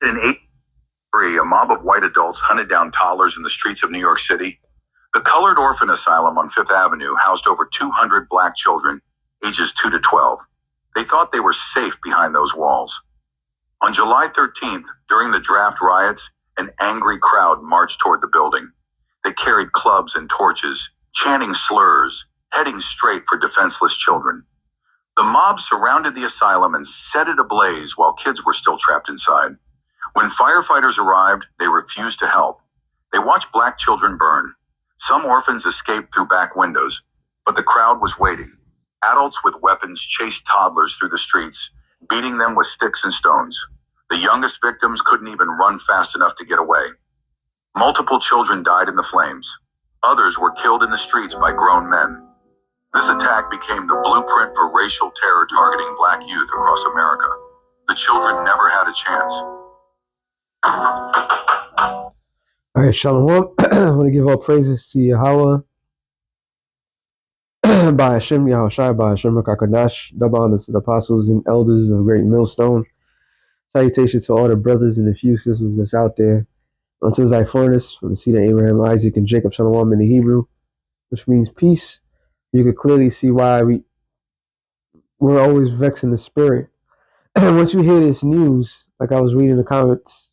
In 1983, a mob of white adults hunted down toddlers in the streets of New York City. The Colored Orphan Asylum on Fifth Avenue housed over 200 black children, ages 2 to 12. They thought they were safe behind those walls. On July 13th, during the draft riots, an angry crowd marched toward the building. They carried clubs and torches, chanting slurs, heading straight for defenseless children. The mob surrounded the asylum and set it ablaze while kids were still trapped inside. When firefighters arrived, they refused to help. They watched black children burn. Some orphans escaped through back windows, but the crowd was waiting. Adults with weapons chased toddlers through the streets, beating them with sticks and stones. The youngest victims couldn't even run fast enough to get away. Multiple children died in the flames. Others were killed in the streets by grown men. This attack became the blueprint for racial terror targeting black youth across America. The children never had a chance. All right, Shalom. I want to give all praises to Yahweh, by Hashem, Yahushai, by Hashem, Kakadash, double honors to the apostles and elders of Great Millstone. Salutations to all the brothers and the few sisters that's out there. Unto thy furnace, from the seed of Abraham, Isaac, and Jacob, Shalom in the Hebrew, which means peace. You can clearly see why we're always vexed in the spirit. And once you hear this news, like I was reading the comments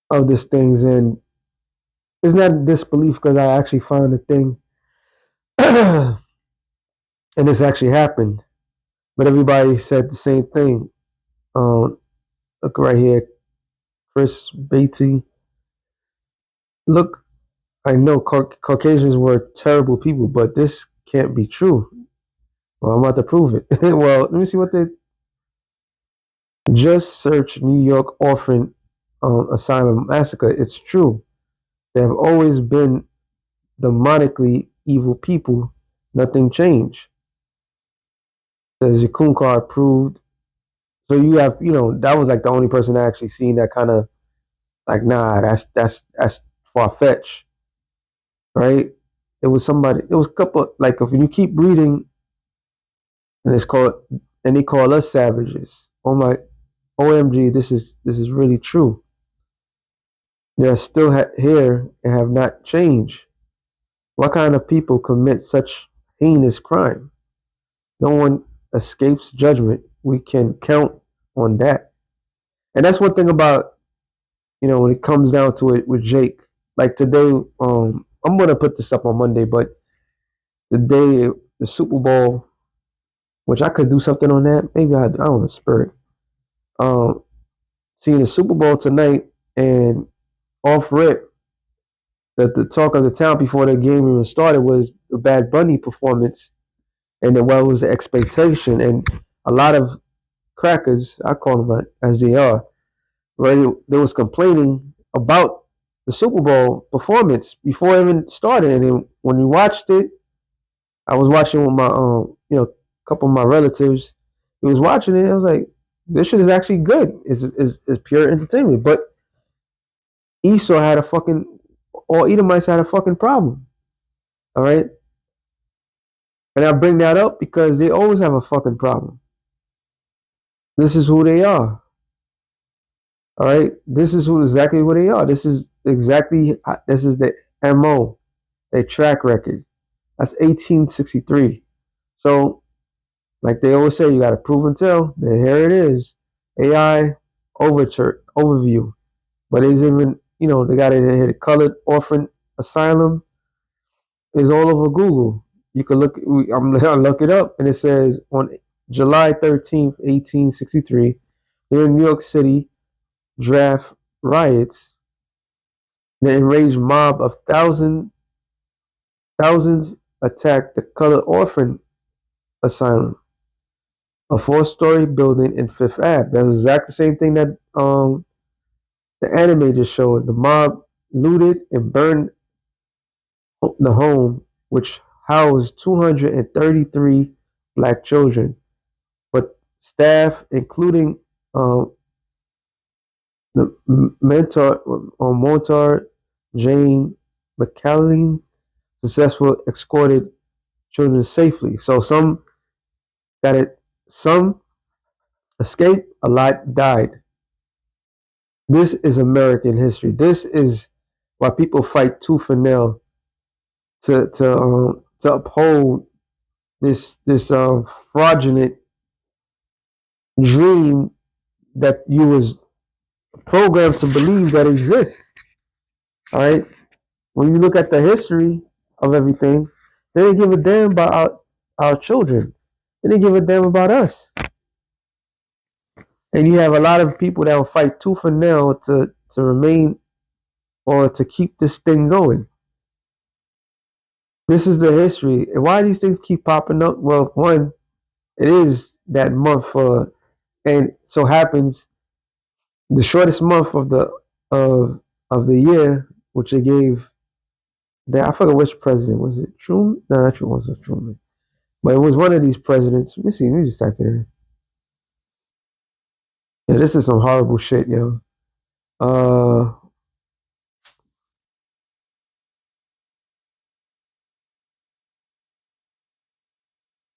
of this things, and it's not disbelief because I actually found the thing, and this actually happened. But everybody said the same thing. Look right here, Chris Beatty. Look, I know Caucasians were terrible people, but this can't be true. Well, I'm about to prove it. Well, let me see what they just search New York orphan asylum massacre. It's true. There have always been demonically evil people. Nothing changed. Says Yakunkar proved. So you have, that was like the only person that actually seen that kind of like, nah, that's far fetched, right? It was somebody. It was a couple. Like if you keep reading, and they call us savages. Oh my, OMG, this is really true. They are still here and have not changed. What kind of people commit such heinous crime? No one escapes judgment. We can count on that. And that's one thing about, when it comes down to it with Jake. Like today, I'm gonna put this up on Monday, but today the Super Bowl, which I could do something on that. Maybe I don't know, spirit. Seeing the Super Bowl tonight and off rip, that the talk of the town before the game even started was the Bad Bunny performance, and then what was the expectation, and a lot of crackers, I call them as they are, right? They was complaining about the Super Bowl performance before it even started, and then when we watched it, I was watching with my a couple of my relatives. He was watching it. I was like, this shit is actually good. It's pure entertainment. But Esau had a fucking, all Edomites had a fucking problem. All right. And I bring that up because they always have a fucking problem. This is who they are. All right. This is exactly who they are. This is the MO, their track record. That's 1863. So, like they always say, you got to prove and tell. Then here it is, AI overview. But it's even, they got it here. The Colored Orphan Asylum is all over Google. You can look. I look it up, and it says on July 13th, 1863, during New York City draft riots, the enraged mob of thousands attacked the Colored Orphan Asylum, a four-story building in Fifth Ave. That's exactly the same thing that the anime just showed. The mob looted and burned the home, which housed 233 black children. But staff, including the Montar Jane McCallan, successfully escorted children safely. So some got it, some escaped, a lot died. This is American history. This is why people fight tooth and nail to uphold this fraudulent dream that you was programmed to believe that exists. All right. When you look at the history of everything, they didn't give a damn about our children. They didn't give a damn about us. And you have a lot of people that will fight tooth and nail to remain or to keep this thing going. This is the history. And why these things keep popping up? Well, one, it is that month for, and so happens the shortest month of the year, which they gave. That I forget which president was it. Truman? No, not Truman. Was Truman? But it was one of these presidents. Let me see. Let me just type it in. Yeah, this is some horrible shit, yo. Uh,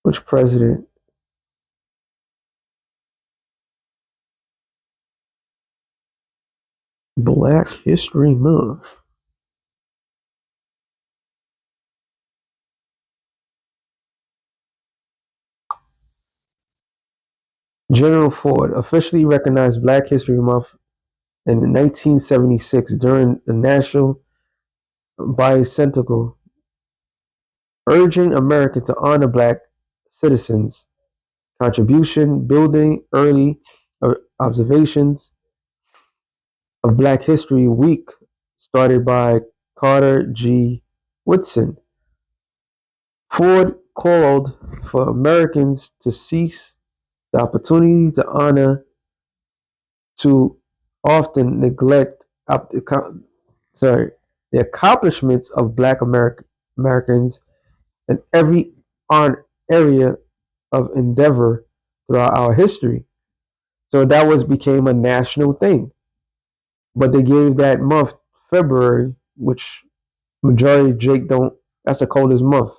which president? Black History Month. General Ford officially recognized Black History Month in 1976 during the National Bicentennial, urging Americans to honor Black citizens' contribution, building early observations of Black History Week, started by Carter G. Woodson. Ford called for Americans to seize the opportunity to honor too often neglect sorry, the accomplishments of Black Americans in every area of endeavor throughout our history. So that was became a national thing. But they gave that month February, which majority of Jake don't. That's the coldest month.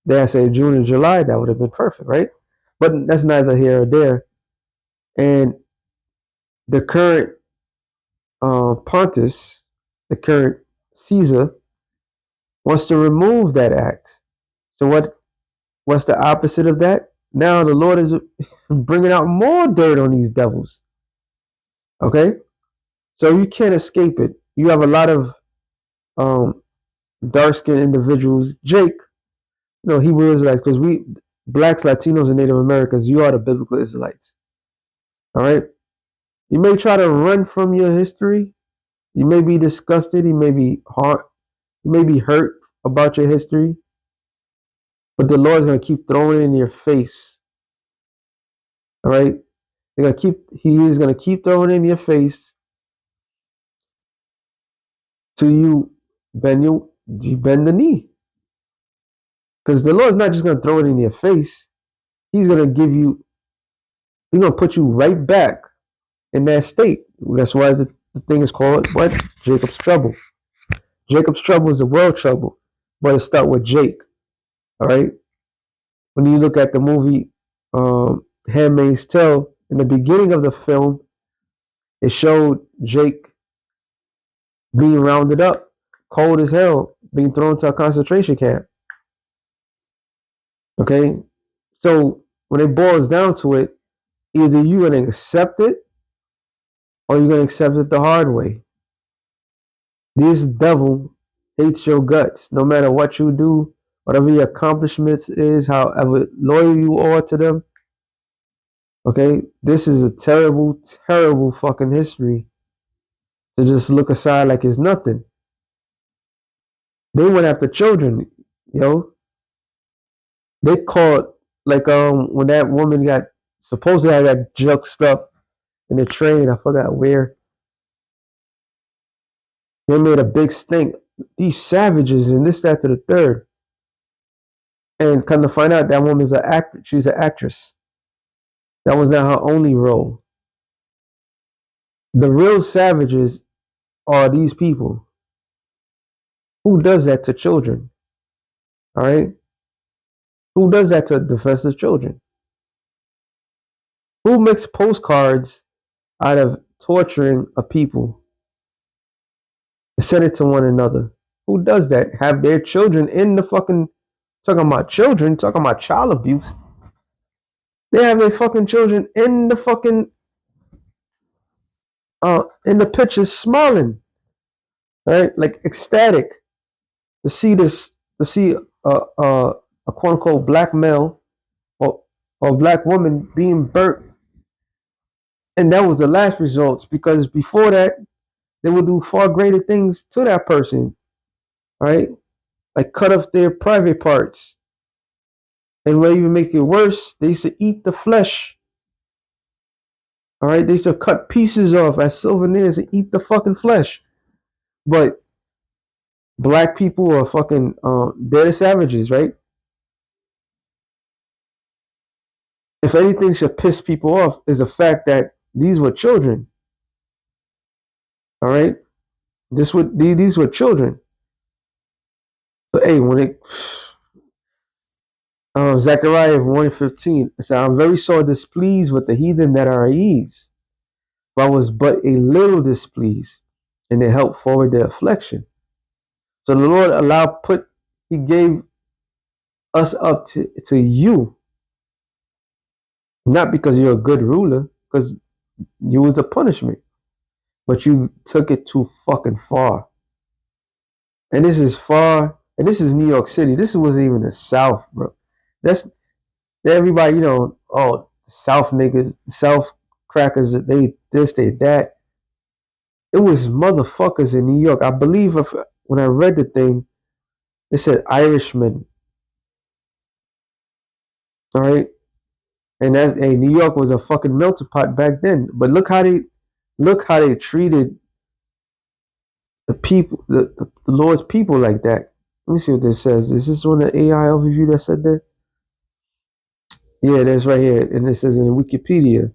They had said June and July, that would have been perfect, right? But that's neither here or there. And the current Pontius, the current Caesar, wants to remove that act. So what's the opposite of that? Now the Lord is bringing out more dirt on these devils. Okay, so you can't escape it. You have a lot of um, dark-skinned individuals. Jake, Hebrew Israelites, because we blacks, Latinos, and Native Americans, you are the biblical Israelites. All right. You may try to run from your history. You may be disgusted. You may be hurt. You may be hurt about your history. But the Lord's gonna keep throwing it in your face. All right. He is gonna keep throwing it in your face till you bend the knee. Because the Lord's not just gonna throw it in your face. He's gonna he's gonna put you right back in that state. That's why the thing is called what? Jacob's trouble. Jacob's trouble is the world trouble. But it start with Jake. All right. When you look at the movie Handmaid's Tale, in the beginning of the film, it showed Jake being rounded up, cold as hell, being thrown to a concentration camp. Okay, so when it boils down to it, either you're gonna accept it or you're gonna accept it the hard way. This devil hates your guts, no matter what you do, whatever your accomplishments is, however loyal you are to them. Okay, this is a terrible, terrible fucking history to just look aside like it's nothing. They went after children, yo. They caught like when that woman got supposedly I got juxed up in the train. I forgot where. They made a big stink. These savages and this, that, to the third. And come to find out, that woman's an actress. She's an actress. That was not her only role. The real savages are these people. Who does that to children? All right. Who does that to defenseless children? Who makes postcards out of torturing a people, send it to one another. Who does that? Have their children in the fucking, talking about children, talking about child abuse. They have their fucking children in the fucking in the pictures smiling, right? Like ecstatic to see this, to see a quote unquote black male or black woman being burnt. And that was the last results, because before that they would do far greater things to that person, right? Like cut off their private parts. And what even make it worse, they used to eat the flesh. All right, they used to cut pieces off as souvenirs and eat the fucking flesh. But black people are fucking they're the savages, right? If anything should piss people off is the fact that these were children. All right, these were children. So hey, when it Zechariah 1:15, it said, "I'm very sore displeased with the heathen that are at ease, but I was but a little displeased, and they helped forward their affliction." So the Lord He gave us up to you, not because you're a good ruler, because you was a punishment, but you took it too fucking far. And this is far, and this is New York City. This wasn't even the South, bro. That's everybody, oh, South niggas, South crackers, they this, they that. It was motherfuckers in New York. I believe when I read the thing, it said Irishmen. All right. And New York was a fucking melting pot back then. But look how they treated the people, the Lord's people like that. Let me see what this says. Is this on the AI overview that said that? Yeah, that's right here. And it says in Wikipedia, it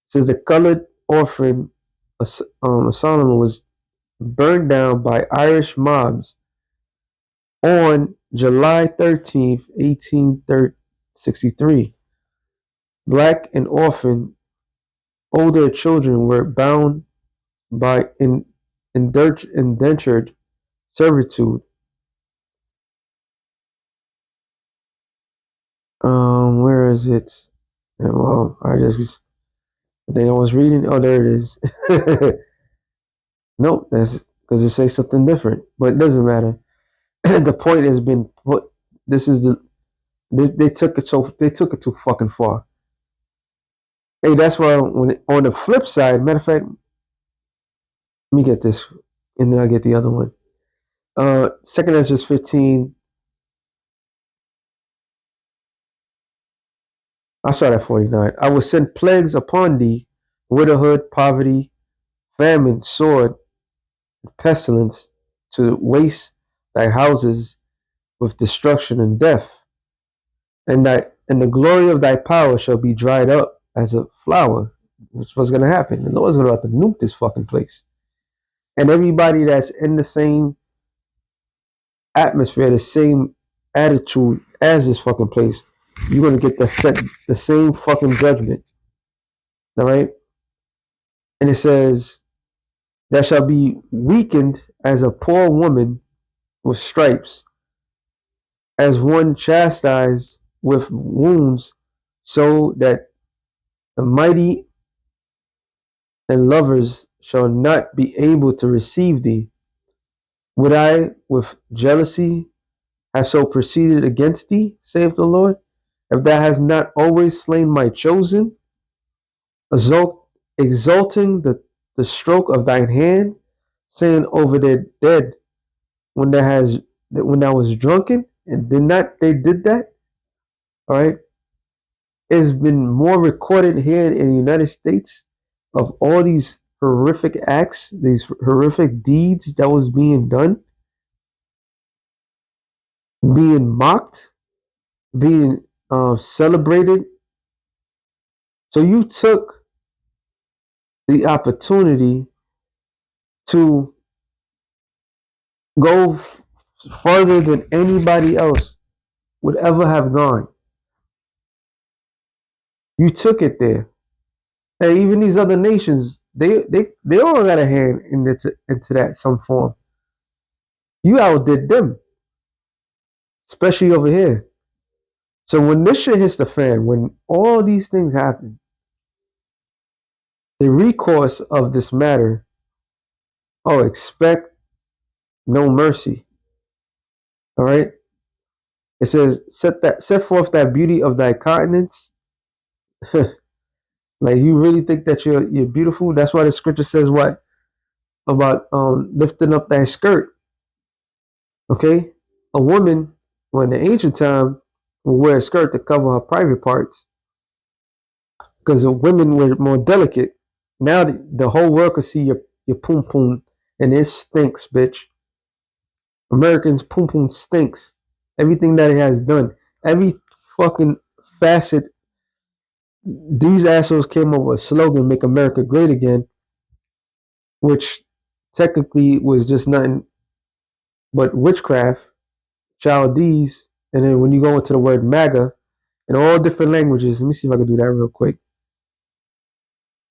says the colored orphan Solomon was burned down by Irish mobs on July 13th, 1863. Black and orphan older children were bound by indentured servitude. Where is it? Well, I think I was reading. Oh, there it is. Nope, that's because it says something different, but it doesn't matter. The point has been put. This is they took it too fucking far. Hey, that's why on the flip side, matter of fact, let me get this, and then I get the other one. Second Ezra 15. I start at 49. I will send plagues upon thee, widowhood, poverty, famine, sword, pestilence, to waste thy houses with destruction and death. And the glory of thy power shall be dried up as a flower. Which was going to happen. The Lord's going to have to nuke this fucking place. And everybody that's in the same atmosphere, the same attitude as this fucking place, you're going to get the same fucking judgment. All right? And it says, that shall be weakened as a poor woman with stripes, as one chastised with wounds, so that the mighty and lovers shall not be able to receive thee. Would I with jealousy have so proceeded against thee, saith the Lord, if thou hast not always slain my chosen, exalting the stroke of thine hand, saying over their dead, when I was drunken, and they did that? All right. It's been more recorded here in the United States of all these horrific acts, these horrific deeds that was being done, being mocked, being celebrated. So you took the opportunity to go further than anybody else would ever have gone. You took it there. And even these other nations, they all got a hand into that some form. You outdid them, especially over here. So when this shit hits the fan, when all these things happen, the recourse of this matter, oh, expect no mercy. All right. It says, set forth that beauty of thy countenance. Like you really think that you're beautiful? That's why the scripture says what about lifting up thy skirt. Okay, a woman, well, in the ancient time, would wear a skirt to cover her private parts because the women were more delicate. Now the whole world could see your poom poom, and it stinks, bitch. Americans poom poom stinks. Everything that it has done, every fucking facet. These assholes came up with a slogan, "Make America Great Again," which technically was just nothing but witchcraft, Chaldees, and then when you go into the word MAGA in all different languages, let me see if I can do that real quick.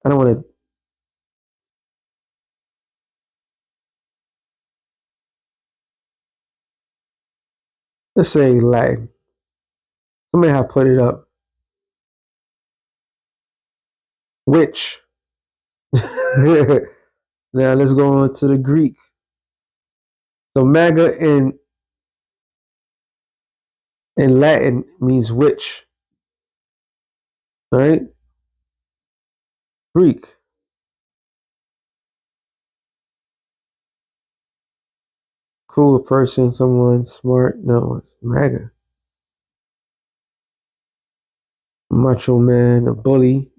I don't want to. Let's say Latin. Somebody have put it up. Witch. Now let's go on to the Greek. So MAGA in Latin means witch. All right, Greek. Cool person, someone smart. No, it's MAGA. Macho man, a bully.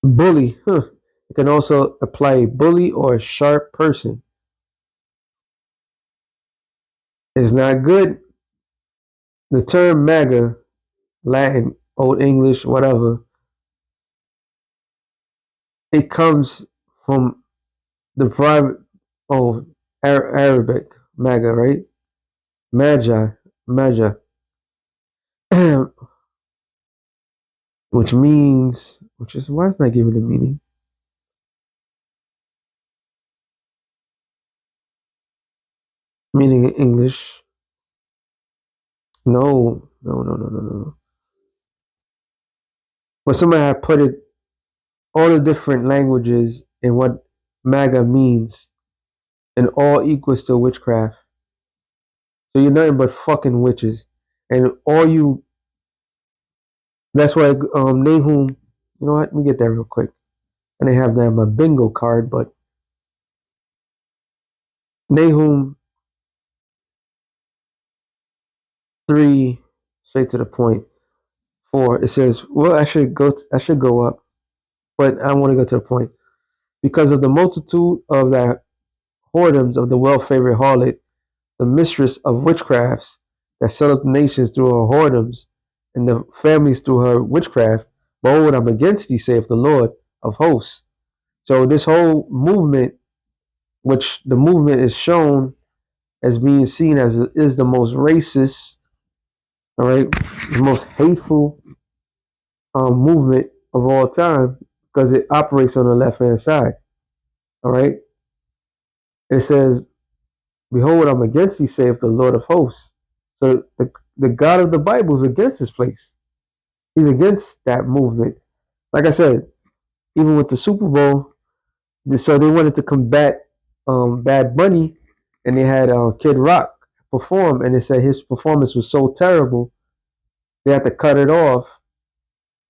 Bully. Huh. It can also apply a bully or a sharp person. It's not good. The term MAGA, Latin, Old English, whatever, it comes from the private, oh, Arabic, MAGA, right? Magi, Magi, which is, why it's not giving the meaning? Meaning in English. No, no, no, no, no, no. But somebody had put it, all the different languages and what MAGA means, and all equals to witchcraft. So you're nothing but fucking witches. And all you, that's why Nahum, you know what? Let me get that real quick. I didn't have that on my bingo card, but Nahum 3, straight to the point. 4, it says, well, I should go up, but I want to go to the point. Because of the multitude of the whoredoms of the well-favored harlot, the mistress of witchcrafts, that selleth nations through her whoredoms, and the families through her witchcraft, behold, I'm against thee, saith the Lord of hosts. So this whole movement, which the movement is shown as being seen as is the most racist, all right, the most hateful movement of all time because it operates on the left hand side. All right, it says, "Behold, I'm against thee," saith the Lord of hosts. So the God of the Bible is against this place. He's against that movement. Like I said, even with the Super Bowl, so they wanted to combat Bad Bunny, and they had Kid Rock perform, and they said his performance was so terrible they had to cut it off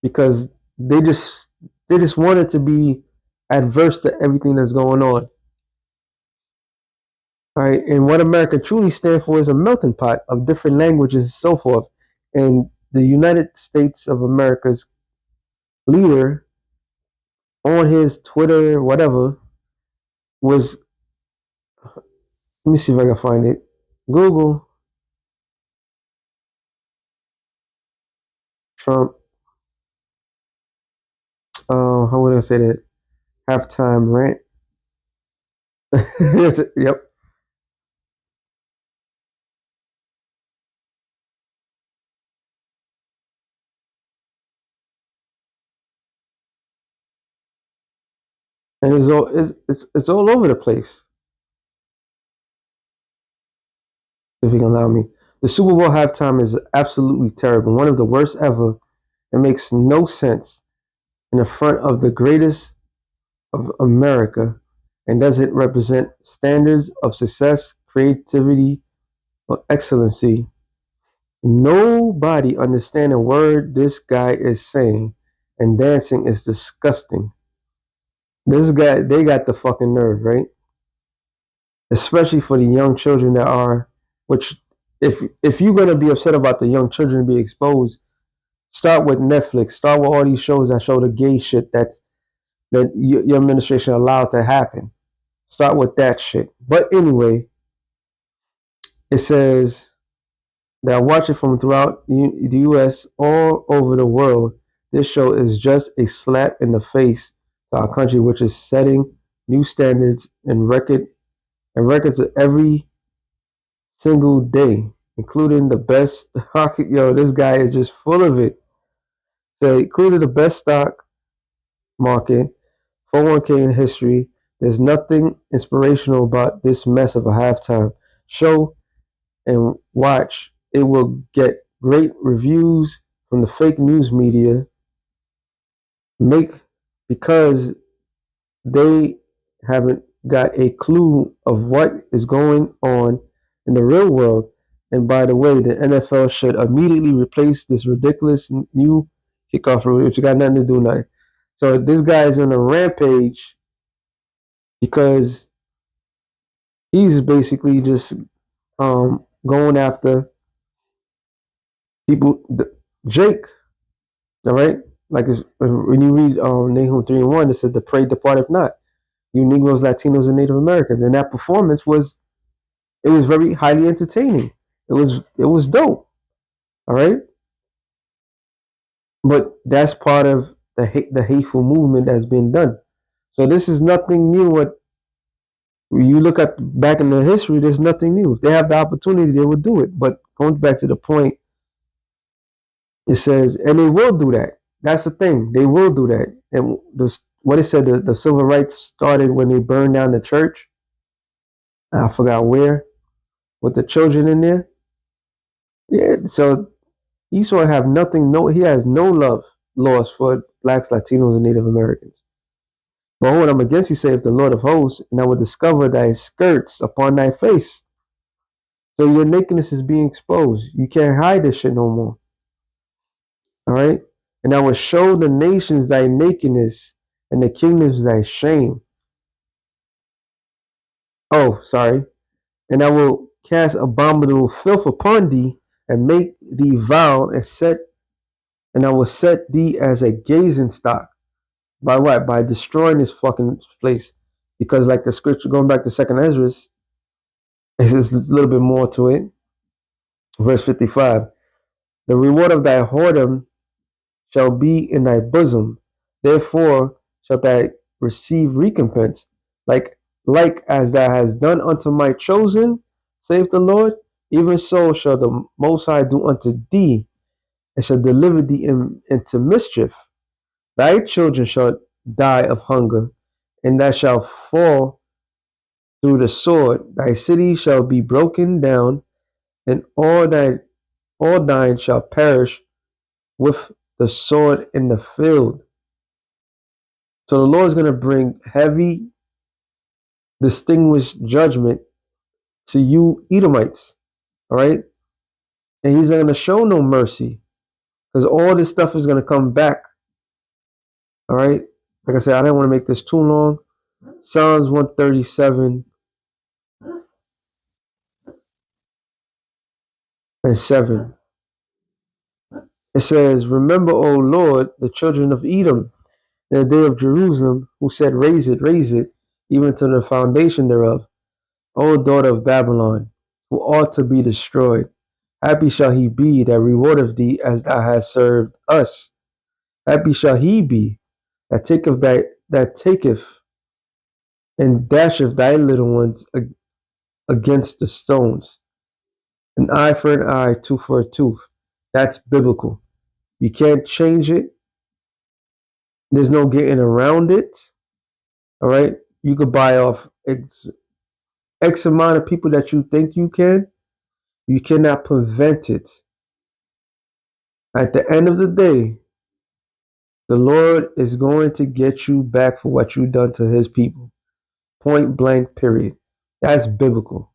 because they just they just wanted to be adverse to everything that's going on. All right, and what America truly stands for is a melting pot of different languages and so forth. And the United States of America's leader on his Twitter, whatever, was, let me see if I can find it. Google Trump. How would I say that? Halftime rant. Yep. and it's all over the place. If you can allow me, the Super Bowl halftime is absolutely terrible, one of the worst ever. It makes no sense in the front of the greatest of America, and doesn't represent standards of success, creativity, or excellency. Nobody understands a word this guy is saying, and dancing is disgusting. This guy, they got the fucking nerve, right? Especially for the young children that are, which, if you're gonna be upset about the young children being exposed, start with Netflix. Start with all these shows that show the gay shit that your administration allowed to happen. Start with that shit. But anyway, it says that I watch it from throughout the U.S. all over the world. This show is just a slap in the face to our country, which is setting new standards and records every single day, including the best hockey. Yo, this guy is just full of it. So, including the best stock market, 401k in history. There's nothing inspirational about this mess of a halftime show, and watch. It will get great reviews from the fake news media, make because they haven't got a clue of what is going on in the real world. And by the way, the NFL should immediately replace this ridiculous new kickoff rule, which got nothing to do with nothing. So this guy is on a rampage because he's basically just going after people. Jake, all right, like it's, when you read Nahum 3:1, it said, "The prey departeth not." You Negroes, Latinos, and Native Americans, and that performance was very highly entertaining. It was dope. All right, but that's part of the hateful movement that's been done. So this is nothing new. What you look at back in the history, there's nothing new. If they have the opportunity, they would do it. But going back to the point, it says, and they will do that. That's the thing. They will do that. And what it said, the civil rights started when they burned down the church. I forgot where, with the children in there. Yeah, so Esau have nothing. No, he has no love lost for blacks, Latinos, and Native Americans. Behold, I'm against you, saith the Lord of hosts, and I will discover thy skirts upon thy face. So your nakedness is being exposed. You can't hide this shit no more. All right? And I will show the nations thy nakedness, and the kingdoms thy shame. Oh, sorry. And I will cast abominable filth upon thee, and make thee vile, and I will set thee as a gazing stock. By what? By destroying this fucking place. Because like the scripture, going back to second Ezra, it's a little bit more to it. Verse 55. The reward of thy whoredom shall be in thy bosom. Therefore shalt thou receive recompense, like as thou hast done unto my chosen, saith the Lord, even so shall the Most High do unto thee, and shall deliver thee into mischief. Thy children shall die of hunger, and thou shalt fall through the sword. Thy city shall be broken down, and all thine shall perish with the sword in the field. So the Lord is going to bring heavy, distinguished judgment to you Edomites. All right? And he's not going to show no mercy because all this stuff is going to come back. All right? Like I said, I didn't want to make this too long. Psalms 137 and 7. It says, remember, O Lord, the children of Edom, in the day of Jerusalem, who said, raise it, even to the foundation thereof. O daughter of Babylon, who ought to be destroyed. Happy shall he be that rewardeth thee as thou hast served us. Happy shall he be that taketh and dasheth thy little ones against the stones. An eye for an eye, tooth for a tooth. That's biblical. You can't change it. There's no getting around it. All right, you could buy off X amount of people that you think you can. You cannot prevent it. At the end of the day, the Lord is going to get you back for what you've done to his people. Point blank, period. That's biblical.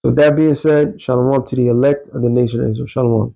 So that being said, shalom to the elect of the nation of Israel. Shalom.